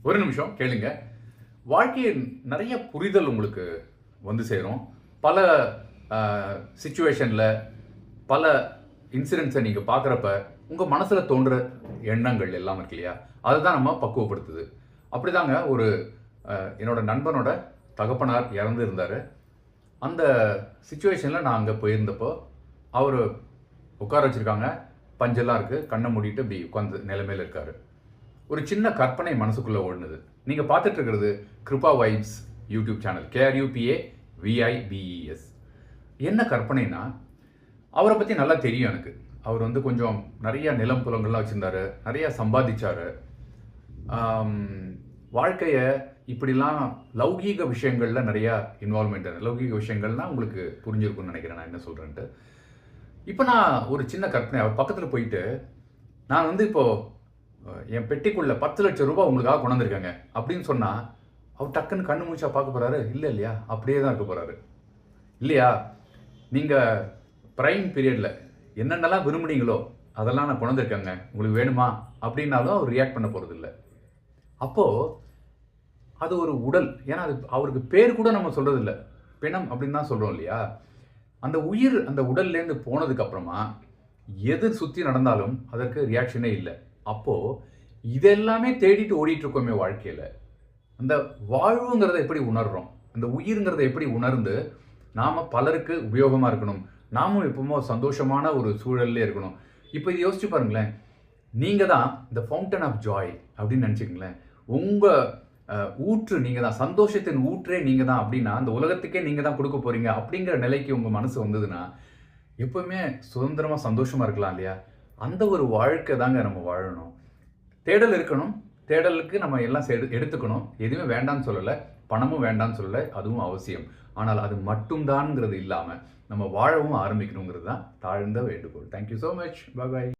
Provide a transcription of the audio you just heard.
ஒரு நிமிஷம் கேளுங்க. வாழ்க்கையில் நிறைய புரிதல் உங்களுக்கு வந்து சேரும். பல சிச்சுவேஷனில் பல இன்சிடென்ட்ஸை நீங்கள் பார்க்குறப்ப உங்கள் மனசில் தோன்ற எண்ணங்கள் எல்லாம் இருக்கு இல்லையா, அதுதான் நம்ம பக்குவப்படுத்துது. அப்படிதாங்க ஒரு என்னோட நண்பனோட தகப்பனார் இறந்து இருந்தார். அந்த சுச்சுவேஷனில் நான் அங்கே போயிருந்தப்போ அவர் உட்கார வச்சுருக்காங்க, பஞ்செல்லாம் இருக்குது, கண்ணை மூடிட்டு இப்படி உட்காந்து நிலைமையில் இருக்கார். ஒரு சின்ன கற்பனை மனசுக்குள்ளே ஓடுனது. நீங்கள் பார்த்துட்டு இருக்கிறது Krupa vibes YouTube channel, KRUPAVIBES. என்ன கற்பனைனா, அவரை பற்றி நல்லா தெரியும் எனக்கு. அவர் வந்து கொஞ்சம் நிறைய நிலம் புலங்கள்லாம் வச்சுருந்தார், நிறையா சம்பாதிச்சார். வாழ்க்கையை இப்படிலாம் லௌகீக விஷயங்களில் நிறையா இன்வால்மெண்ட். லௌகீக விஷயங்கள்லாம் உங்களுக்கு புரிஞ்சிருக்குன்னு நினைக்கிறேன் நான் என்ன சொல்கிறேன்ட்டு. இப்போ நான் ஒரு சின்ன கற்பனை, அவர் பக்கத்தில் போயிட்டு நான் வந்து இப்போது என் பெட்டிக்குள்ள 10 லட்சம் ரூபாய் உங்களுக்காக கொண்டு வந்திருக்காங்க அப்படின்னு சொன்னால் அவர் டக்குன்னு கண்ணு முடிச்சா பார்க்க போகிறாரு? இல்லை இல்லையா, அப்படியே தான் இருக்க போகிறாரு இல்லையா. நீங்கள் ப்ரைம் பீரியடில் என்னென்னலாம் விரும்புனீங்களோ அதெல்லாம் நான் கொண்டு வந்திருக்கேங்க, உங்களுக்கு வேணுமா அப்படின்னாலும் அவர் ரியாக்ட் பண்ண போகிறது இல்லை. அப்போது அது ஒரு உடல், ஏன்னா அது அவருக்கு பேர் கூட நம்ம சொல்கிறது இல்லை, பிணம் அப்படின்னு தான் சொல்கிறோம் இல்லையா. அந்த உயிர் அந்த உடல்லேருந்து போனதுக்கப்புறமா எது சுற்றி நடந்தாலும் அதற்கு ரியாக்ஷனே இல்லை. அப்போது இதெல்லாமே தேடிட்டு ஓடிட்டு இருக்கோமே வாழ்க்கையில், அந்த வாழ்வுங்கிறத எப்படி உணர்கிறோம், அந்த உயிர்ங்கிறத எப்படி உணர்ந்து நாம் பலருக்கு உபயோகமாக இருக்கணும், நாமும் எப்பவுமே சந்தோஷமான ஒரு சூழல்லே இருக்கணும். இப்போ இது யோசிச்சு பாருங்களேன், நீங்கள் தான் இந்த ஃபவுண்டன் ஆஃப் ஜாய் அப்படின்னு நினச்சிக்கங்களேன். உங்கள் ஊற்று நீங்கள் தான், சந்தோஷத்தின் ஊற்றே நீங்கள் தான் அப்படின்னா அந்த உலகத்துக்கே நீங்கள் தான் கொடுக்க போகிறீங்க அப்படிங்கிற நிலைக்கு உங்கள் மனசு வந்ததுன்னா எப்பவுமே சுதந்திரமாக சந்தோஷமாக இருக்கலாம் இல்லையா. அந்த ஒரு வாழ்க்கை தாங்க நம்ம வாழணும். தேடல் இருக்கணும், தேடலுக்கு நம்ம எல்லாம் எடுத்துக்கணும். எதுவுமே வேண்டான்னு சொல்லலை, பணமும் வேண்டான்னு சொல்லலை, அதுவும் அவசியம். ஆனால் அது மட்டும்தான்ங்கிறது இல்லாமல் நம்ம வாழவும் ஆரம்பிக்கணுங்கிறது தான் தாழ்ந்த வேண்டுகோள். Thank you so much. பாய்.